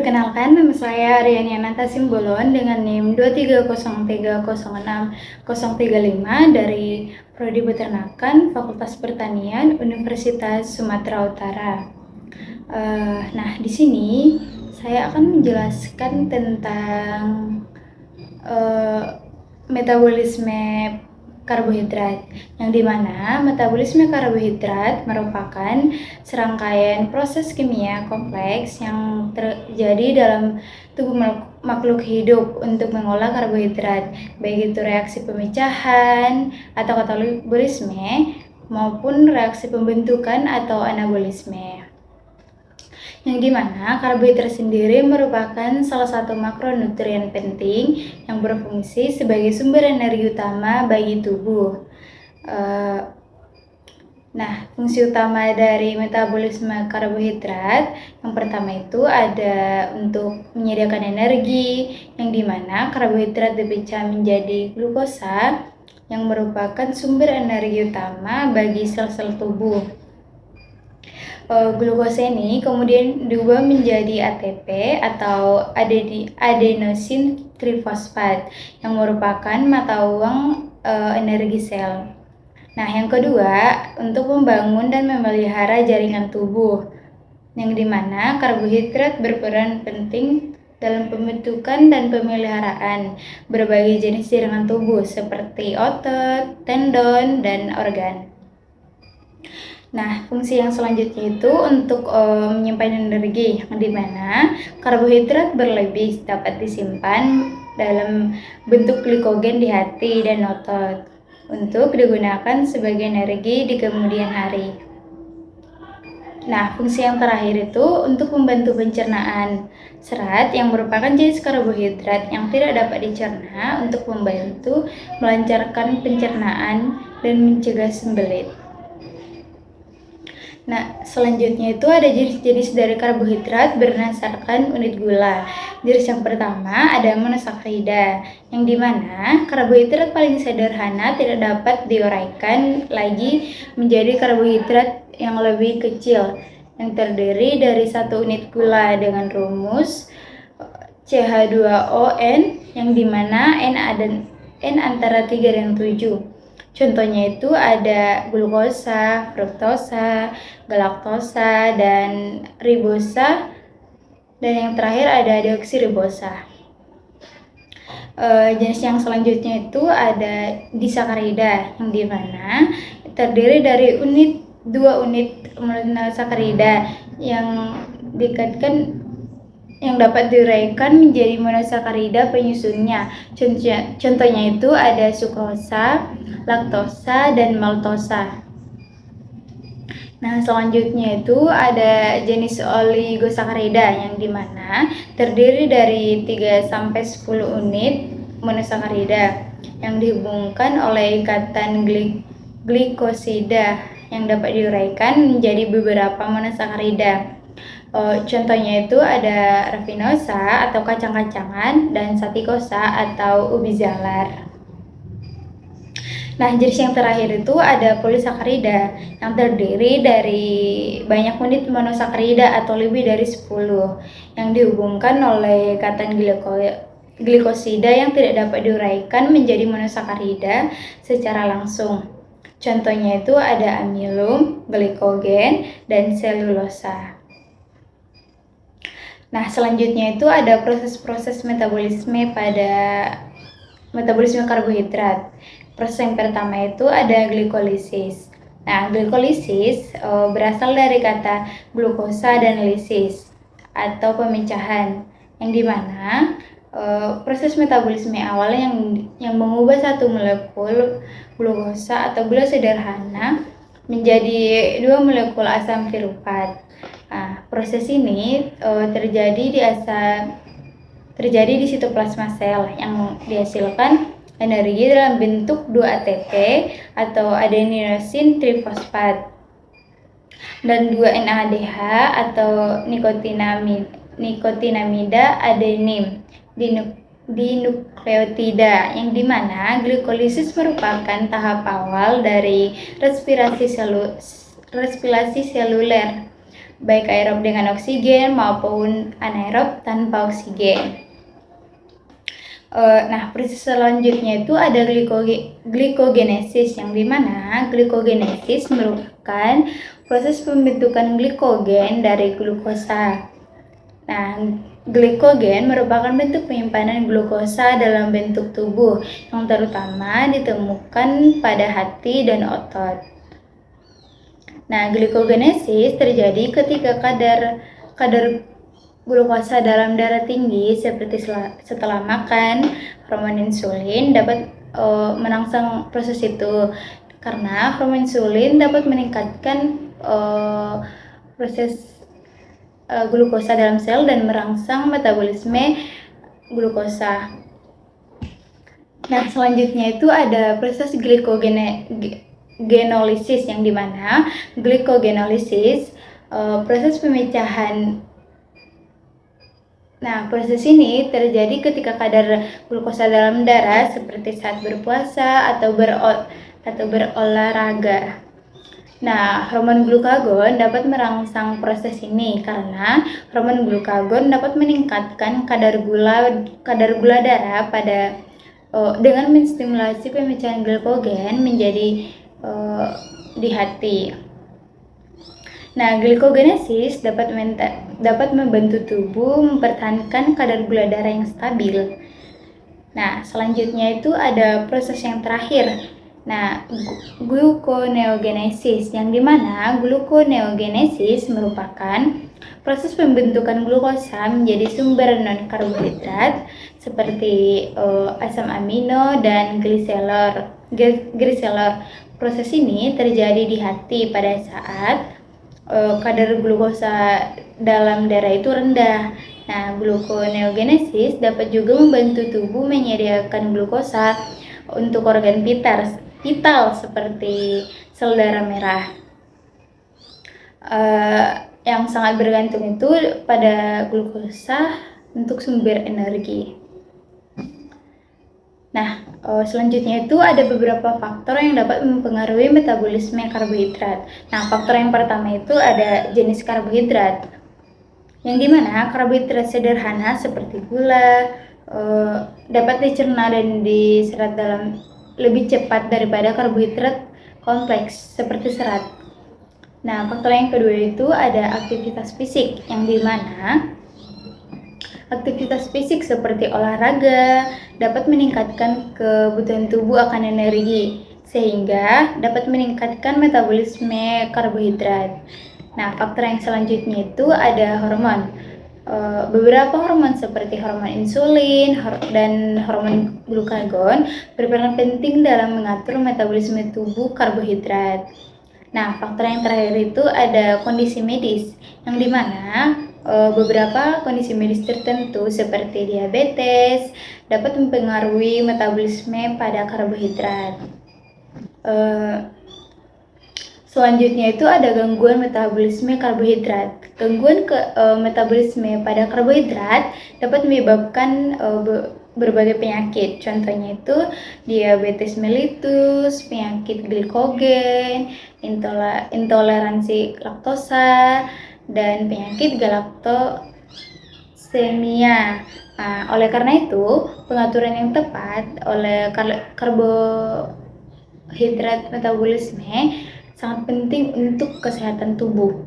Perkenalkan, nama saya Aryani Ananta Simbolon dengan NIM 230306035 dari Prodi Peternakan Fakultas Pertanian Universitas Sumatera Utara. Di sini saya akan menjelaskan tentang metabolisme karbohidrat, yang dimana metabolisme karbohidrat merupakan serangkaian proses kimia kompleks yang terjadi dalam tubuh makhluk hidup untuk mengolah karbohidrat, baik itu reaksi pemecahan atau katabolisme maupun reaksi pembentukan atau anabolisme, yang dimana karbohidrat sendiri merupakan salah satu makronutrien penting yang berfungsi sebagai sumber energi utama bagi tubuh. Fungsi utama dari metabolisme karbohidrat yang pertama itu ada untuk menyediakan energi, yang dimana karbohidrat dipecah menjadi glukosa yang merupakan sumber energi utama bagi sel-sel tubuh. Glukosa ini kemudian diubah menjadi ATP atau adenosin trifosfat yang merupakan mata uang energi sel. Yang kedua, untuk membangun dan memelihara jaringan tubuh, yang dimana karbohidrat berperan penting dalam pembentukan dan pemeliharaan berbagai jenis jaringan tubuh seperti otot, tendon, dan organ. Fungsi yang selanjutnya itu untuk menyimpan energi, yang dimana karbohidrat berlebih dapat disimpan dalam bentuk glikogen di hati dan otot untuk digunakan sebagai energi di kemudian hari. Fungsi yang terakhir itu untuk membantu pencernaan serat yang merupakan jenis karbohidrat yang tidak dapat dicerna untuk membantu melancarkan pencernaan dan mencegah sembelit. Selanjutnya itu ada jenis-jenis dari karbohidrat berdasarkan unit gula. Jenis yang pertama ada monosakarida, yang dimana karbohidrat paling sederhana tidak dapat diuraikan lagi menjadi karbohidrat yang lebih kecil, yang terdiri dari 1 unit gula dengan rumus CH2ON, yang dimana N antara 3 dan 7. Contohnya itu ada glukosa, fruktosa, galaktosa, dan ribosa, dan yang terakhir ada deoksiribosa. Jenis yang selanjutnya itu ada disakarida, yang dimana terdiri dari 2 unit monosakarida yang dapat diuraikan menjadi monosakarida penyusunnya. Contohnya itu ada sukrosa, laktosa, dan maltosa. Selanjutnya itu ada jenis oligosakarida, yang dimana terdiri dari 3-10 unit monosakarida yang dihubungkan oleh ikatan glikosida yang dapat diuraikan menjadi beberapa monosakarida. Contohnya itu ada rafinosa atau kacang-kacangan dan satikosa atau ubi jalar. Jenis yang terakhir itu ada polisakarida yang terdiri dari banyak unit monosakarida atau lebih dari 10 yang dihubungkan oleh ikatan glikosida yang tidak dapat diuraikan menjadi monosakarida secara langsung. Contohnya itu ada amilum, glikogen, dan selulosa. Selanjutnya itu ada proses-proses metabolisme pada metabolisme karbohidrat. Proses yang pertama itu ada glikolisis. Glikolisis berasal dari kata glukosa dan lisis atau pemecahan, yang dimana proses metabolisme awal yang mengubah satu molekul glukosa atau gula sederhana menjadi 2 molekul asam piruvat. Proses ini terjadi di sitoplasma sel yang dihasilkan energi dalam bentuk 2 ATP atau adenosin trifosfat dan 2 NADH atau nikotinamida adenin di nukleotida, yang dimana glikolisis merupakan tahap awal dari respirasi seluler. baik aerob dengan oksigen maupun anaerob tanpa oksigen. Nah, proses selanjutnya itu ada glikogenesis, yang dimana glikogenesis merupakan proses pembentukan glikogen dari glukosa. Nah, glikogen merupakan bentuk penyimpanan glukosa dalam bentuk tubuh yang terutama ditemukan pada hati dan otot. Nah, glikogenesis terjadi ketika kadar glukosa dalam darah tinggi seperti setelah makan. Hormon insulin dapat merangsang proses itu karena hormon insulin dapat meningkatkan proses glukosa dalam sel dan merangsang metabolisme glukosa. Nah, selanjutnya itu ada proses genolysis, yang dimana glikogenolisis proses pemecahan. Nah, proses ini terjadi ketika kadar glukosa dalam darah seperti saat berpuasa atau berolahraga. Nah, hormon glukagon dapat merangsang proses ini karena hormon glukagon dapat meningkatkan kadar gula darah dengan menstimulasi pemecahan glikogen menjadi di hati. Nah, glikogenesis dapat membantu tubuh mempertahankan kadar gula darah yang stabil. Nah, selanjutnya itu ada proses yang terakhir. Nah, gluconeogenesis, yang dimana gluconeogenesis merupakan proses pembentukan glukosa menjadi sumber non-karbohidrat seperti asam amino dan gliserol. Proses ini terjadi di hati pada saat kadar glukosa dalam darah itu rendah. Nah, gluconeogenesis dapat juga membantu tubuh menyediakan glukosa untuk organ vital seperti sel darah merah. Yang sangat bergantung itu pada glukosa untuk sumber energi. Nah, selanjutnya itu ada beberapa faktor yang dapat mempengaruhi metabolisme karbohidrat. Nah, faktor yang pertama itu ada jenis karbohidrat, yang dimana karbohidrat sederhana seperti gula dapat dicerna dan diserap dalam lebih cepat daripada karbohidrat kompleks seperti serat. Nah, faktor yang kedua itu ada aktivitas fisik, yang dimana aktivitas fisik seperti olahraga dapat meningkatkan kebutuhan tubuh akan energi, sehingga dapat meningkatkan metabolisme karbohidrat. Nah, faktor yang selanjutnya itu ada hormon. Beberapa hormon seperti hormon insulin dan hormon glukagon berperan penting dalam mengatur metabolisme tubuh karbohidrat. Nah, faktor yang terakhir itu ada kondisi medis, yang dimana beberapa kondisi medis tertentu seperti diabetes dapat mempengaruhi metabolisme pada karbohidrat. Selanjutnya itu ada gangguan metabolisme karbohidrat. Gangguan metabolisme pada karbohidrat dapat menyebabkan berbagai penyakit. Contohnya itu diabetes mellitus, penyakit glikogen, intoleransi laktosa, dan penyakit galaktosemia. Nah, oleh karena itu, pengaturan yang tepat oleh karbohidrat metabolisme sangat penting untuk kesehatan tubuh.